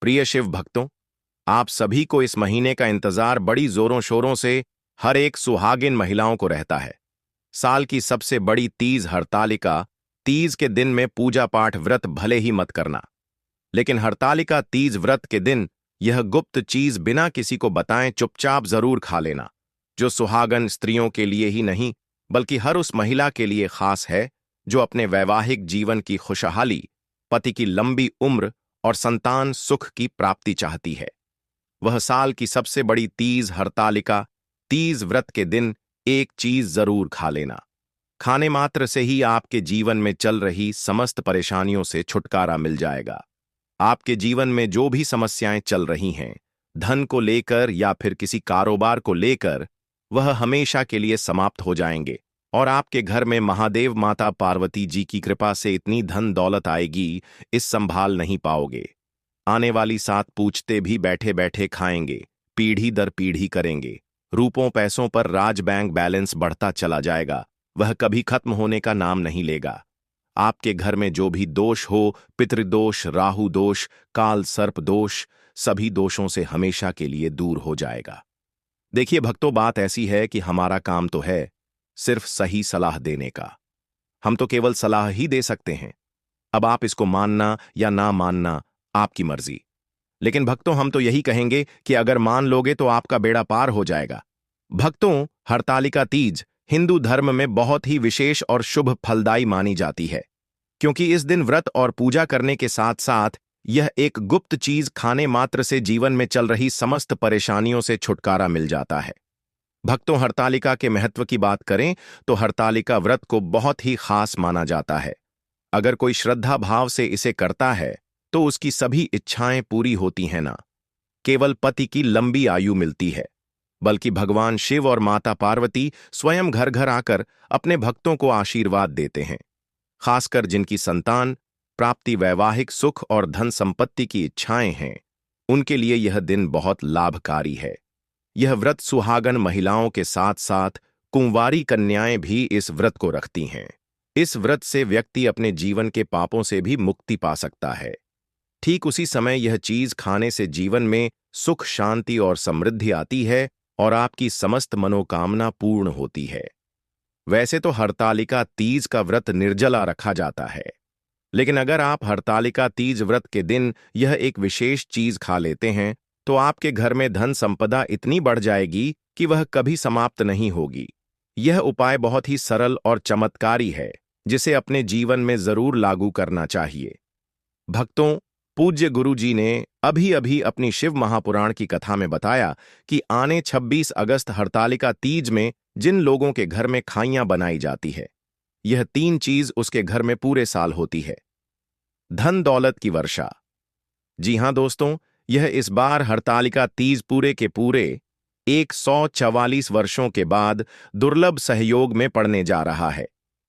प्रिय शिव भक्तों, आप सभी को इस महीने का इंतजार बड़ी जोरों शोरों से हर एक सुहागिन महिलाओं को रहता है। साल की सबसे बड़ी तीज हरतालिका तीज के दिन में पूजा पाठ व्रत भले ही मत करना, लेकिन हरतालिका तीज व्रत के दिन यह गुप्त चीज बिना किसी को बताएं चुपचाप जरूर खा लेना, जो सुहागन स्त्रियों के लिए ही नहीं बल्कि हर उस महिला के लिए खास है जो अपने वैवाहिक जीवन की खुशहाली, पति की लंबी उम्र और संतान सुख की प्राप्ति चाहती है। वह साल की सबसे बड़ी तीज हरतालिका तीज व्रत के दिन एक चीज जरूर खा लेना। खाने मात्र से ही आपके जीवन में चल रही समस्त परेशानियों से छुटकारा मिल जाएगा। आपके जीवन में जो भी समस्याएं चल रही हैं, धन को लेकर या फिर किसी कारोबार को लेकर, वह हमेशा के लिए समाप्त हो जाएंगे और आपके घर में महादेव माता पार्वती जी की कृपा से इतनी धन दौलत आएगी, इस संभाल नहीं पाओगे। आने वाली 7 पूछते भी बैठे बैठे खाएंगे, पीढ़ी दर पीढ़ी करेंगे। रूपों पैसों पर राज बैंक बैलेंस बढ़ता चला जाएगा, वह कभी खत्म होने का नाम नहीं लेगा। आपके घर में जो भी दोष हो, पितृदोष, राहु दोष, काल सर्प दोष, सभी दोषों से हमेशा के लिए दूर हो जाएगा। देखिए भक्तों, बात ऐसी है कि हमारा काम तो है सिर्फ सही सलाह देने का। हम तो केवल सलाह ही दे सकते हैं। अब आप इसको मानना या ना मानना आपकी मर्जी। लेकिन भक्तों, हम तो यही कहेंगे कि अगर मान लोगे तो आपका बेड़ा पार हो जाएगा। भक्तों, हरतालिका तीज हिंदू धर्म में बहुत ही विशेष और शुभ फलदायी मानी जाती है, क्योंकि इस दिन व्रत और पूजा करने के साथ साथ यह एक गुप्त चीज खाने मात्र से जीवन में चल रही समस्त परेशानियों से छुटकारा मिल जाता है। भक्तों, हरतालिका के महत्व की बात करें तो हरतालिका व्रत को बहुत ही खास माना जाता है। अगर कोई श्रद्धा भाव से इसे करता है तो उसकी सभी इच्छाएं पूरी होती हैं। ना केवल पति की लंबी आयु मिलती है, बल्कि भगवान शिव और माता पार्वती स्वयं घर घर आकर अपने भक्तों को आशीर्वाद देते हैं। खासकर जिनकी संतान प्राप्ति, वैवाहिक सुख और धन संपत्ति की इच्छाएं हैं, उनके लिए यह दिन बहुत लाभकारी है। यह व्रत सुहागन महिलाओं के साथ साथ कुंवारी कन्याएं भी इस व्रत को रखती हैं। इस व्रत से व्यक्ति अपने जीवन के पापों से भी मुक्ति पा सकता है। ठीक उसी समय यह चीज खाने से जीवन में सुख, शांति और समृद्धि आती है और आपकी समस्त मनोकामना पूर्ण होती है। वैसे तो हरतालिका तीज का व्रत निर्जला रखा जाता है, लेकिन अगर आप हरतालिका तीज व्रत के दिन यह एक विशेष चीज खा लेते हैं तो आपके घर में धन संपदा इतनी बढ़ जाएगी कि वह कभी समाप्त नहीं होगी। यह उपाय बहुत ही सरल और चमत्कारी है, जिसे अपने जीवन में जरूर लागू करना चाहिए। भक्तों, पूज्य गुरु जी ने अभी अभी अपनी शिव महापुराण की कथा में बताया कि आने 26 अगस्त हरतालिका तीज में जिन लोगों के घर में खाइयां बनाई जाती है, यह 3 चीज उसके घर में पूरे साल होती है। धन दौलत की वर्षा। जी हां दोस्तों, यह इस बार हरतालिका तीज पूरे के पूरे 144 वर्षों के बाद दुर्लभ सहयोग में पड़ने जा रहा है।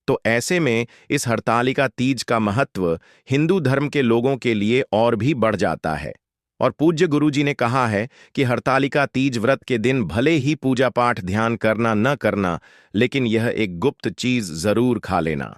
तो ऐसे में इस हरतालिका तीज का महत्व हिंदू धर्म के लोगों के लिए और भी बढ़ जाता है। और पूज्य गुरुजी ने कहा है कि हरतालिका तीज व्रत के दिन भले ही पूजा पाठ ध्यान करना न करना, लेकिन यह एक गुप्त चीज जरूर खा लेना।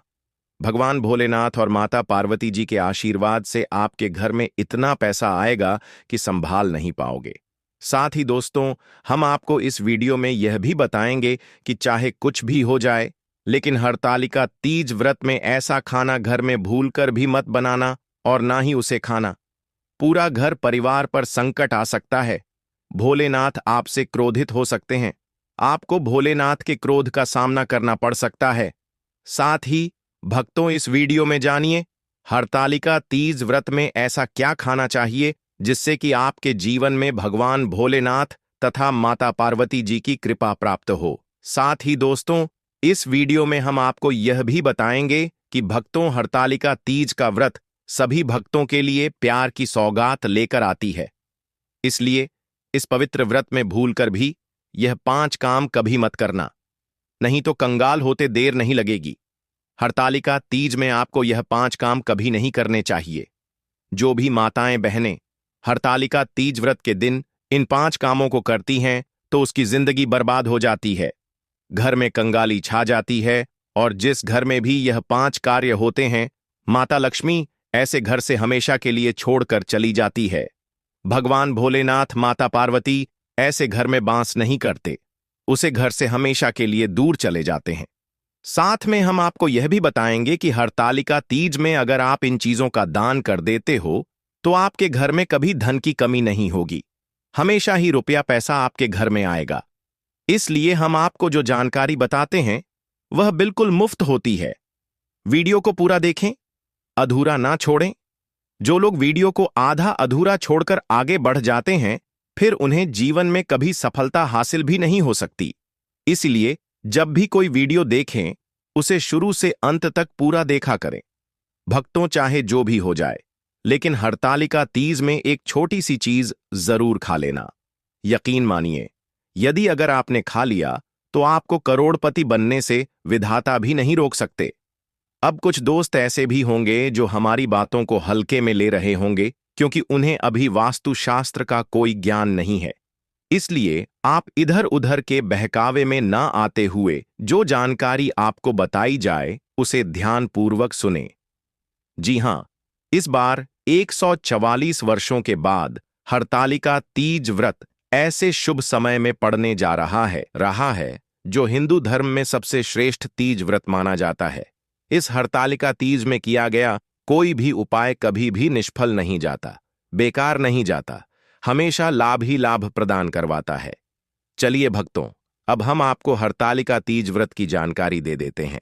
भगवान भोलेनाथ और माता पार्वती जी के आशीर्वाद से आपके घर में इतना पैसा आएगा कि संभाल नहीं पाओगे। साथ ही दोस्तों, हम आपको इस वीडियो में यह भी बताएंगे कि चाहे कुछ भी हो जाए, लेकिन हरतालिका तीज व्रत में ऐसा खाना घर में भूलकर भी मत बनाना और ना ही उसे खाना। पूरा घर परिवार पर संकट आ सकता है। भोलेनाथ आपसे क्रोधित हो सकते हैं। आपको भोलेनाथ के क्रोध का सामना करना पड़ सकता है। साथ ही भक्तों, इस वीडियो में जानिए हरतालिका तीज व्रत में ऐसा क्या खाना चाहिए जिससे कि आपके जीवन में भगवान भोलेनाथ तथा माता पार्वती जी की कृपा प्राप्त हो। साथ ही दोस्तों, इस वीडियो में हम आपको यह भी बताएंगे कि भक्तों, हरतालिका तीज का व्रत सभी भक्तों के लिए प्यार की सौगात लेकर आती है। इसलिए इस पवित्र व्रत में भूलकर भी यह 5 काम कभी मत करना, नहीं तो कंगाल होते देर नहीं लगेगी। हरतालिका तीज में आपको यह 5 काम कभी नहीं करने चाहिए। जो भी माताएं बहनें हरतालिका तीज व्रत के दिन इन 5 कामों को करती हैं तो उसकी जिंदगी बर्बाद हो जाती है, घर में कंगाली छा जाती है, और जिस घर में भी यह 5 कार्य होते हैं, माता लक्ष्मी ऐसे घर से हमेशा के लिए छोड़कर चली जाती है। भगवान भोलेनाथ, माता पार्वती ऐसे घर में बांस नहीं करते, उसे घर से हमेशा के लिए दूर चले जाते हैं। साथ में हम आपको यह भी बताएंगे कि हरतालिका तीज में अगर आप इन चीजों का दान कर देते हो तो आपके घर में कभी धन की कमी नहीं होगी, हमेशा ही रुपया पैसा आपके घर में आएगा। इसलिए हम आपको जो जानकारी बताते हैं वह बिल्कुल मुफ्त होती है। वीडियो को पूरा देखें, अधूरा ना छोड़ें। जो लोग वीडियो को आधा अधूरा छोड़कर आगे बढ़ जाते हैं फिर उन्हें जीवन में कभी सफलता हासिल भी नहीं हो सकती। इसलिए जब भी कोई वीडियो देखें उसे शुरू से अंत तक पूरा देखा करें। भक्तों, चाहे जो भी हो जाए, लेकिन हरतालिका तीज में एक छोटी सी चीज जरूर खा लेना। यकीन मानिए, यदि अगर आपने खा लिया तो आपको करोड़पति बनने से विधाता भी नहीं रोक सकते। अब कुछ दोस्त ऐसे भी होंगे जो हमारी बातों को हल्के में ले रहे होंगे क्योंकि उन्हें अभी वास्तुशास्त्र का कोई ज्ञान नहीं है। इसलिए आप इधर उधर के बहकावे में ना आते हुए जो जानकारी आपको बताई जाए उसे ध्यानपूर्वक सुने। जी हां, इस बार 144 वर्षों के बाद हरतालिका तीज व्रत ऐसे शुभ समय में पड़ने जा रहा है जो हिंदू धर्म में सबसे श्रेष्ठ तीज व्रत माना जाता है। इस हरतालिका तीज में किया गया कोई भी उपाय कभी भी निष्फल नहीं जाता, बेकार नहीं जाता, हमेशा लाभ ही लाभ प्रदान करवाता है। चलिए भक्तों, अब हम आपको हरतालिका तीज व्रत की जानकारी दे देते हैं।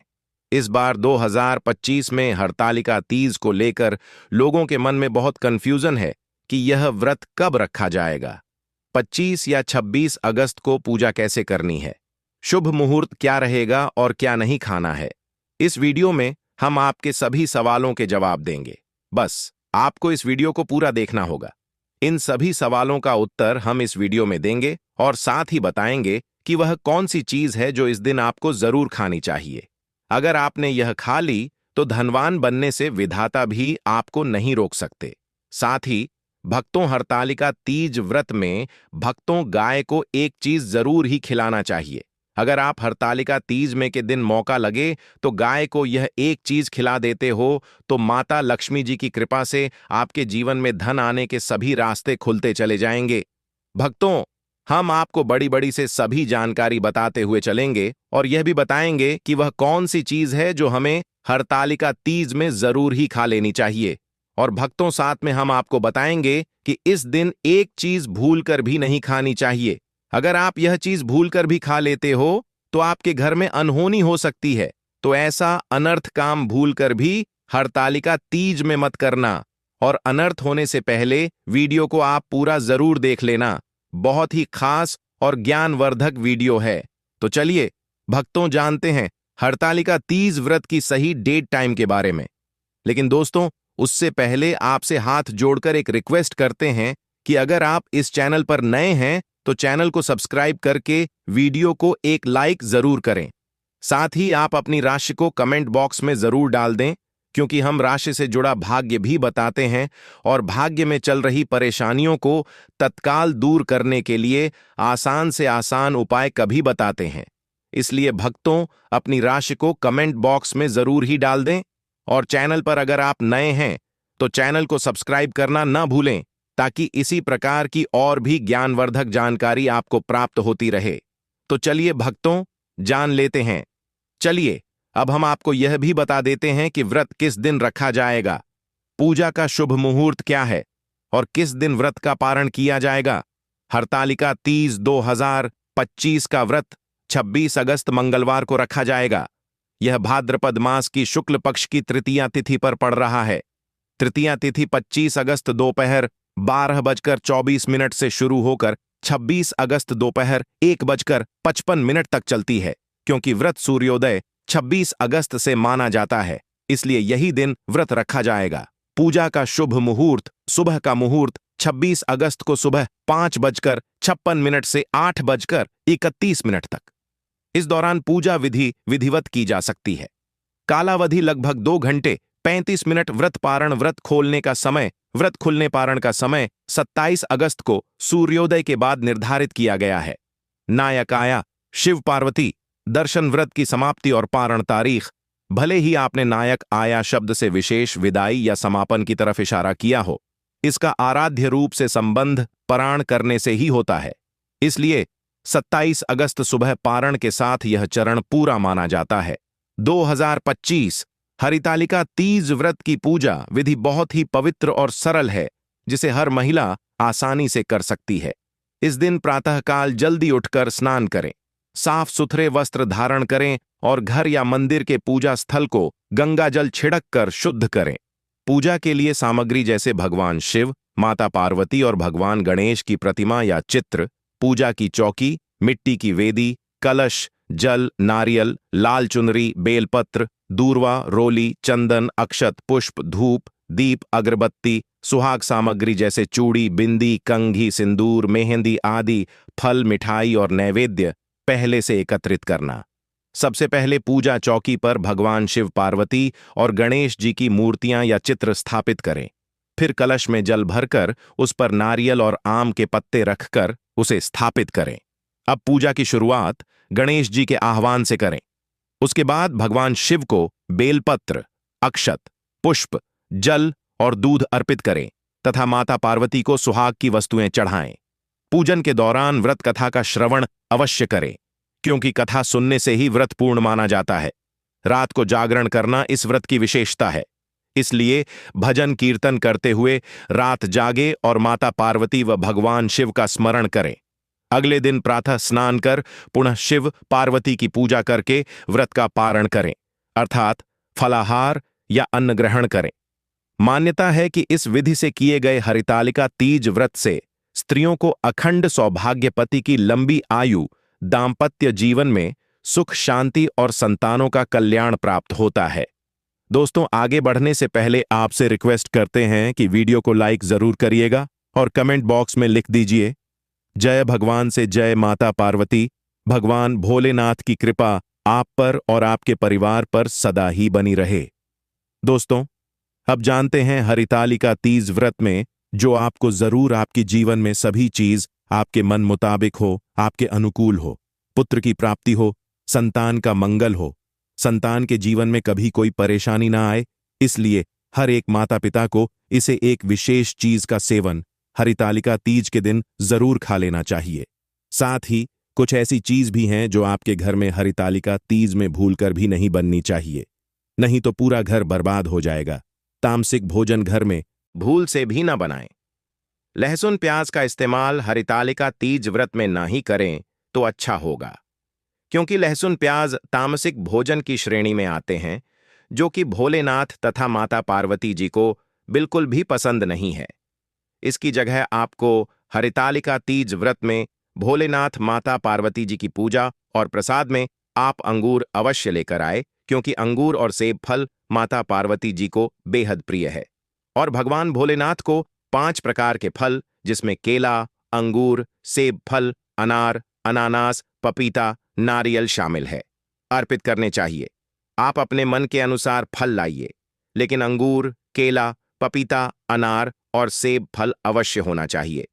इस बार 2025 में हरतालिका तीज को लेकर लोगों के मन में बहुत कंफ्यूजन है कि यह व्रत कब रखा जाएगा, 25 या 26 अगस्त को पूजा कैसे करनी है, शुभ मुहूर्त क्या रहेगा और क्या नहीं खाना है। इस वीडियो में हम आपके सभी सवालों के जवाब देंगे। बस आपको इस वीडियो को पूरा देखना होगा। इन सभी सवालों का उत्तर हम इस वीडियो में देंगे और साथ ही बताएंगे कि वह कौन सी चीज है जो इस दिन आपको जरूर खानी चाहिए। अगर आपने यह खा ली तो धनवान बनने से विधाता भी आपको नहीं रोक सकते। साथ ही भक्तों, हरतालिका तीज व्रत में भक्तों गाय को एक चीज जरूर ही खिलाना चाहिए। अगर आप हरतालिका तीज में के दिन मौका लगे तो गाय को यह एक चीज खिला देते हो तो माता लक्ष्मी जी की कृपा से आपके जीवन में धन आने के सभी रास्ते खुलते चले जाएंगे। भक्तों, हम आपको बड़ी बड़ी से सभी जानकारी बताते हुए चलेंगे और यह भी बताएंगे कि वह कौन सी चीज है जो हमें हरतालिका तीज में जरूर ही खा लेनी चाहिए। और भक्तों, साथ में हम आपको बताएंगे कि इस दिन एक चीज भूलकर भी नहीं खानी चाहिए। अगर आप यह चीज भूलकर भी खा लेते हो तो आपके घर में अनहोनी हो सकती है। तो ऐसा अनर्थ काम भूलकर भी हरतालिका तीज में मत करना। और अनर्थ होने से पहले वीडियो को आप पूरा जरूर देख लेना। बहुत ही खास और ज्ञानवर्धक वीडियो है। तो चलिए भक्तों, जानते हैं हरतालिका तीज व्रत की सही डेट टाइम के बारे में। लेकिन दोस्तों, उससे पहले आपसे हाथ जोड़कर एक रिक्वेस्ट करते हैं कि अगर आप इस चैनल पर नए हैं तो चैनल को सब्सक्राइब करके वीडियो को एक लाइक जरूर करें। साथ ही आप अपनी राशि को कमेंट बॉक्स में जरूर डाल दें, क्योंकि हम राशि से जुड़ा भाग्य भी बताते हैं और भाग्य में चल रही परेशानियों को तत्काल दूर करने के लिए आसान से आसान उपाय कभी बताते हैं। इसलिए भक्तों, अपनी राशि को कमेंट बॉक्स में जरूर ही डाल दें और चैनल पर अगर आप नए हैं तो चैनल को सब्सक्राइब करना ना भूलें, ताकि इसी प्रकार की और भी ज्ञानवर्धक जानकारी आपको प्राप्त होती रहे। तो चलिए भक्तों, जान लेते हैं। चलिए अब हम आपको यह भी बता देते हैं कि व्रत किस दिन रखा जाएगा, पूजा का शुभ मुहूर्त क्या है और किस दिन व्रत का पारण किया जाएगा। हरतालिका तीज 2025 का व्रत 26 अगस्त मंगलवार को रखा जाएगा। यह भाद्रपद मास की शुक्ल पक्ष की तृतीया तिथि पर पड़ रहा है। तृतीया तिथि 25 अगस्त दोपहर 12:24 से शुरू होकर 26 अगस्त दोपहर 1:55 तक चलती है। क्योंकि व्रत सूर्योदय 26 अगस्त से माना जाता है, इसलिए यही दिन व्रत रखा जाएगा। पूजा का शुभ मुहूर्त, सुबह का मुहूर्त 26 अगस्त को सुबह 5:56 से 8:31 तक। इस दौरान पूजा विधिवत की जा सकती है। कालावधि लगभग 2 घंटे 35 मिनट। व्रत पारण, व्रत खोलने का समय, व्रत खुलने पारण का समय 27 अगस्त को सूर्योदय के बाद निर्धारित किया गया है। नायक आया, शिव पार्वती दर्शन, व्रत की समाप्ति और पारण तारीख। भले ही आपने नायक आया शब्द से विशेष विदाई या समापन की तरफ इशारा किया हो, इसका आराध्य रूप से संबंध पारायण करने से ही होता है। इसलिए 27 अगस्त सुबह पारण के साथ यह चरण पूरा माना जाता है। 2025 हरितालिका तीज व्रत की पूजा विधि बहुत ही पवित्र और सरल है, जिसे हर महिला आसानी से कर सकती है। इस दिन प्रातःकाल जल्दी उठकर स्नान करें, साफ सुथरे वस्त्र धारण करें और घर या मंदिर के पूजा स्थल को गंगा जल छिड़क कर शुद्ध करें। पूजा के लिए सामग्री जैसे भगवान शिव, माता पार्वती और भगवान गणेश की प्रतिमा या चित्र, पूजा की चौकी, मिट्टी की वेदी, कलश, जल, नारियल, लाल चुनरी, बेलपत्र, दूर्वा, रोली, चंदन, अक्षत, पुष्प, धूप, दीप, अगरबत्ती, सुहाग सामग्री जैसे चूड़ी, बिंदी, कंघी, सिंदूर, मेहंदी आदि, फल, मिठाई और नैवेद्य पहले से एकत्रित करना। सबसे पहले पूजा चौकी पर भगवान शिव, पार्वती और गणेश जी की मूर्तियां या चित्र स्थापित करें। फिर कलश में जल भरकर उस पर नारियल और आम के पत्ते रखकर उसे स्थापित करें। अब पूजा की शुरुआत गणेश जी के आह्वान से करें। उसके बाद भगवान शिव को बेलपत्र, अक्षत, पुष्प, जल और दूध अर्पित करें तथा माता पार्वती को सुहाग की वस्तुएं चढ़ाएं। पूजन के दौरान व्रत कथा का श्रवण अवश्य करें, क्योंकि कथा सुनने से ही व्रत पूर्ण माना जाता है। रात को जागरण करना इस व्रत की विशेषता है। इसलिए भजन कीर्तन करते हुए रात जागे और माता पार्वती व भगवान शिव का स्मरण करें। अगले दिन प्रातः स्नान कर पुनः शिव पार्वती की पूजा करके व्रत का पारण करें, अर्थात फलाहार या अन्न ग्रहण करें। मान्यता है कि इस विधि से किए गए हरितालिका तीज व्रत से स्त्रियों को अखंड सौभाग्य, पति की लंबी आयु, दाम्पत्य जीवन में सुख, शांति और संतानों का कल्याण प्राप्त होता है। दोस्तों, आगे बढ़ने से पहले आपसे रिक्वेस्ट करते हैं कि वीडियो को लाइक जरूर करिएगा और कमेंट बॉक्स में लिख दीजिए, जय भगवान से जय माता पार्वती। भगवान भोलेनाथ की कृपा आप पर और आपके परिवार पर सदा ही बनी रहे। दोस्तों, अब जानते हैं हरितालिका तीज व्रत में जो आपको जरूर आपके जीवन में सभी चीज आपके मन मुताबिक हो, आपके अनुकूल हो, पुत्र की प्राप्ति हो, संतान का मंगल हो, संतान के जीवन में कभी कोई परेशानी ना आए। इसलिए हर एक माता पिता को इसे एक विशेष चीज का सेवन हरितालिका तीज के दिन जरूर खा लेना चाहिए। साथ ही कुछ ऐसी चीज भी हैं जो आपके घर में हरितालिका तीज में भूलकर भी नहीं बननी चाहिए, नहीं तो पूरा घर बर्बाद हो जाएगा। तामसिक भोजन घर में भूल से भी ना बनाएं। लहसुन प्याज का इस्तेमाल हरितालिका तीज व्रत में ना ही करें तो अच्छा होगा, क्योंकि लहसुन प्याज तामसिक भोजन की श्रेणी में आते हैं, जो कि भोलेनाथ तथा माता पार्वती जी को बिल्कुल भी पसंद नहीं है। इसकी जगह आपको हरितालिका तीज व्रत में भोलेनाथ, माता पार्वती जी की पूजा और प्रसाद में आप अंगूर अवश्य लेकर आए, क्योंकि अंगूर और सेब फल माता पार्वती जी को बेहद प्रिय है। और भगवान भोलेनाथ को 5 प्रकार के फल, जिसमें केला, अंगूर, सेब फल, अनार, अनानास, पपीता, नारियल शामिल है, अर्पित करने चाहिए। आप अपने मन के अनुसार फल लाइए, लेकिन अंगूर, केला, पपीता, अनार और सेब फल अवश्य होना चाहिए।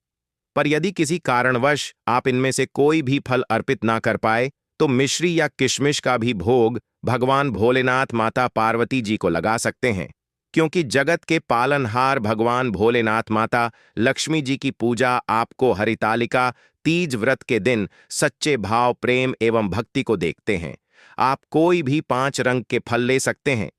पर यदि किसी कारणवश आप इनमें से कोई भी फल अर्पित ना कर पाए, तो मिश्री या किशमिश का भी भोग भगवान भोलेनाथ, माता पार्वती जी को लगा सकते हैं, क्योंकि जगत के पालनहार भगवान भोलेनाथ, माता लक्ष्मी जी की पूजा आपको हरितालिका तीज व्रत के दिन सच्चे भाव, प्रेम एवं भक्ति को देखते हैं। आप कोई भी 5 रंग के फल ले सकते हैं,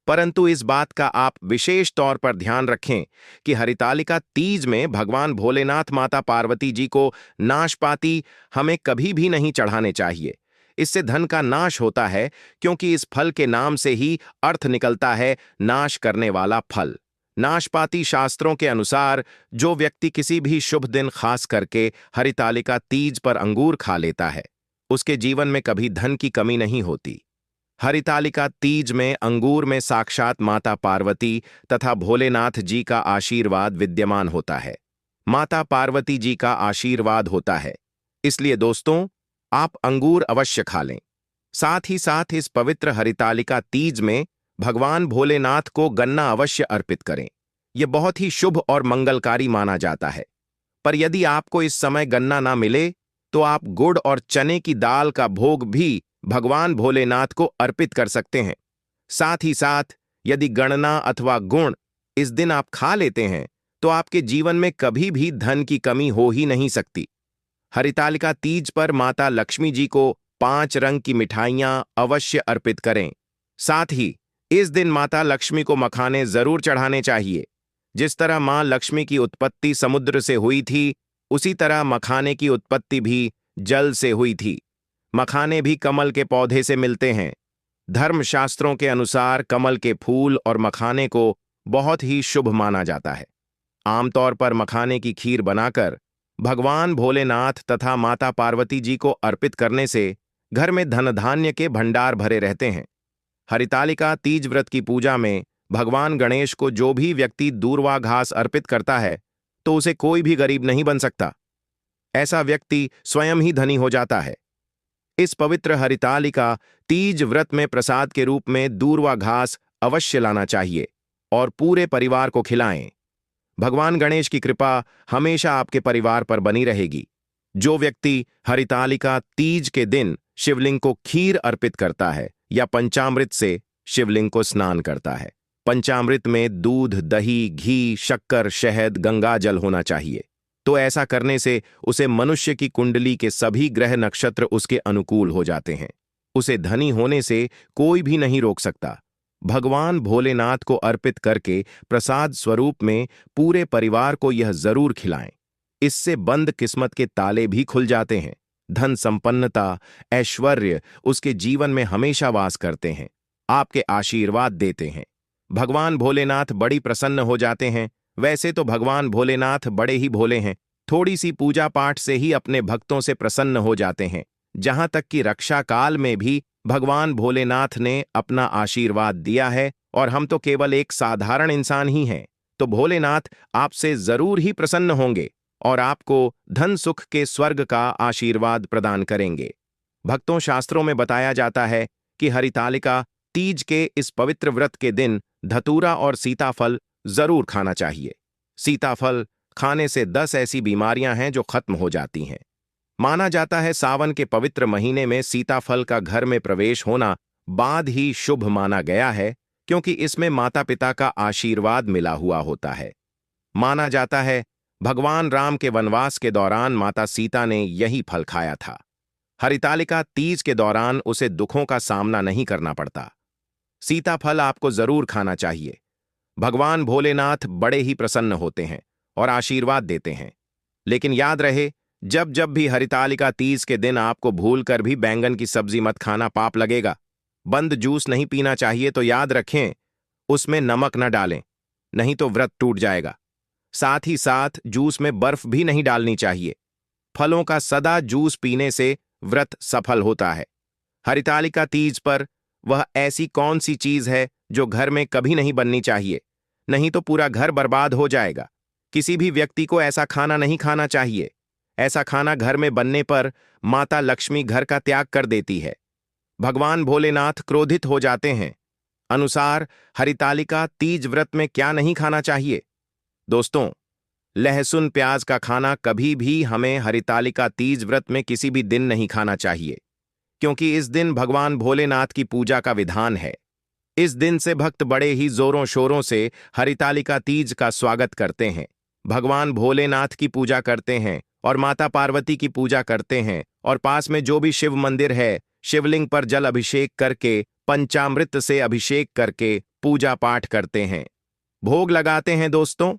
परंतु इस बात का आप विशेष तौर पर ध्यान रखें कि हरितालिका तीज में भगवान भोलेनाथ, माता पार्वती जी को नाशपाती हमें कभी भी नहीं चढ़ाने चाहिए। इससे धन का नाश होता है, क्योंकि इस फल के नाम से ही अर्थ निकलता है नाश करने वाला फल। नाशपाती शास्त्रों के अनुसार जो व्यक्ति किसी भी शुभ दिन खास करके हरितालिका तीज पर अंगूर खा लेता है, उसके जीवन में कभी धन की कमी नहीं होती। हरितालिका तीज में अंगूर में साक्षात माता पार्वती तथा भोलेनाथ जी का आशीर्वाद विद्यमान होता है। माता पार्वती जी का आशीर्वाद होता है। इसलिए दोस्तों, आप अंगूर अवश्य खा लें। साथ ही साथ इस पवित्र हरितालिका तीज में भगवान भोलेनाथ को गन्ना अवश्य अर्पित करें। यह बहुत ही शुभ और मंगलकारी माना जाता है। पर यदि आपको इस समय गन्ना ना मिले, तो आप गुड़ और चने की दाल का भोग भी भगवान भोलेनाथ को अर्पित कर सकते हैं। साथ ही साथ यदि गणना अथवा गुण इस दिन आप खा लेते हैं, तो आपके जीवन में कभी भी धन की कमी हो ही नहीं सकती। हरितालिका तीज पर माता लक्ष्मी जी को 5 रंग की मिठाइयां अवश्य अर्पित करें। साथ ही इस दिन माता लक्ष्मी को मखाने जरूर चढ़ाने चाहिए। जिस तरह मां लक्ष्मी की उत्पत्ति समुद्र से हुई थी, उसी तरह मखाने की उत्पत्ति भी जल से हुई थी। मखाने भी कमल के पौधे से मिलते हैं। धर्मशास्त्रों के अनुसार कमल के फूल और मखाने को बहुत ही शुभ माना जाता है। आमतौर पर मखाने की खीर बनाकर भगवान भोलेनाथ तथा माता पार्वती जी को अर्पित करने से घर में धन धान्य के भंडार भरे रहते हैं। हरितालिका तीज व्रत की पूजा में भगवान गणेश को जो भी व्यक्ति दूर्वा घास अर्पित करता है, तो उसे कोई भी गरीब नहीं बन सकता। ऐसा व्यक्ति स्वयं ही धनी हो जाता है। इस पवित्र हरितालिका तीज व्रत में प्रसाद के रूप में दूर्वा घास अवश्य लाना चाहिए और पूरे परिवार को खिलाएं। भगवान गणेश की कृपा हमेशा आपके परिवार पर बनी रहेगी। जो व्यक्ति हरितालिका तीज के दिन शिवलिंग को खीर अर्पित करता है या पंचामृत से शिवलिंग को स्नान करता है। पंचामृत में दूध, दही, घी, शक्कर, शहद, गंगा जल होना चाहिए। तो ऐसा करने से उसे मनुष्य की कुंडली के सभी ग्रह नक्षत्र उसके अनुकूल हो जाते हैं। उसे धनी होने से कोई भी नहीं रोक सकता। भगवान भोलेनाथ को अर्पित करके प्रसाद स्वरूप में पूरे परिवार को यह जरूर खिलाएं। इससे बंद किस्मत के ताले भी खुल जाते हैं। धन संपन्नता, ऐश्वर्य उसके जीवन में हमेशा वास करते हैं, आपके आशीर्वाद देते हैं। भगवान भोलेनाथ बड़ी प्रसन्न हो जाते हैं। वैसे तो भगवान भोलेनाथ बड़े ही भोले हैं, थोड़ी सी पूजा पाठ से ही अपने भक्तों से प्रसन्न हो जाते हैं। जहां तक कि रक्षा काल में भी भगवान भोलेनाथ ने अपना आशीर्वाद दिया है और हम तो केवल एक साधारण इंसान ही हैं। तो भोलेनाथ आपसे जरूर ही प्रसन्न होंगे और आपको धन सुख के स्वर्ग का आशीर्वाद प्रदान करेंगे। भक्तों, शास्त्रों में बताया जाता है कि हरितालिका तीज के इस पवित्र व्रत के दिन धतूरा और सीताफल जरूर खाना चाहिए। सीताफल खाने से 10 ऐसी बीमारियां हैं जो खत्म हो जाती हैं। माना जाता है सावन के पवित्र महीने में सीताफल का घर में प्रवेश होना बाद ही शुभ माना गया है, क्योंकि इसमें माता पिता का आशीर्वाद मिला हुआ होता है। माना जाता है भगवान राम के वनवास के दौरान माता सीता ने यही फल खाया था। हरितालिका तीज के दौरान उसे दुखों का सामना नहीं करना पड़ता। सीताफल आपको जरूर खाना चाहिए। भगवान भोलेनाथ बड़े ही प्रसन्न होते हैं और आशीर्वाद देते हैं। लेकिन याद रहे, जब जब भी हरितालिका तीज के दिन आपको भूलकर भी बैंगन की सब्जी मत खाना, पाप लगेगा। बंद जूस नहीं पीना चाहिए, तो याद रखें उसमें नमक न डालें, नहीं तो व्रत टूट जाएगा। साथ ही साथ जूस में बर्फ भी नहीं डालनी चाहिए। फलों का सदा जूस पीने से व्रत सफल होता है। हरितालिका तीज पर वह ऐसी कौन सी चीज है जो घर में कभी नहीं बननी चाहिए, नहीं तो पूरा घर बर्बाद हो जाएगा। किसी भी व्यक्ति को ऐसा खाना नहीं खाना चाहिए। ऐसा खाना घर में बनने पर माता लक्ष्मी घर का त्याग कर देती है। भगवान भोलेनाथ क्रोधित हो जाते हैं। अनुसार हरितालिका तीज व्रत में क्या नहीं खाना चाहिए? दोस्तों, लहसुन प्याज का खाना कभी भी हमें हरितालिका तीज व्रत में किसी भी दिन नहीं खाना चाहिए, क्योंकि इस दिन भगवान भोलेनाथ की पूजा का विधान है। इस दिन से भक्त बड़े ही जोरों शोरों से हरितालिका तीज का स्वागत करते हैं, भगवान भोलेनाथ की पूजा करते हैं और माता पार्वती की पूजा करते हैं, और पास में जो भी शिव मंदिर है, शिवलिंग पर जल अभिषेक करके, पंचामृत से अभिषेक करके पूजा पाठ करते हैं, भोग लगाते हैं। दोस्तों,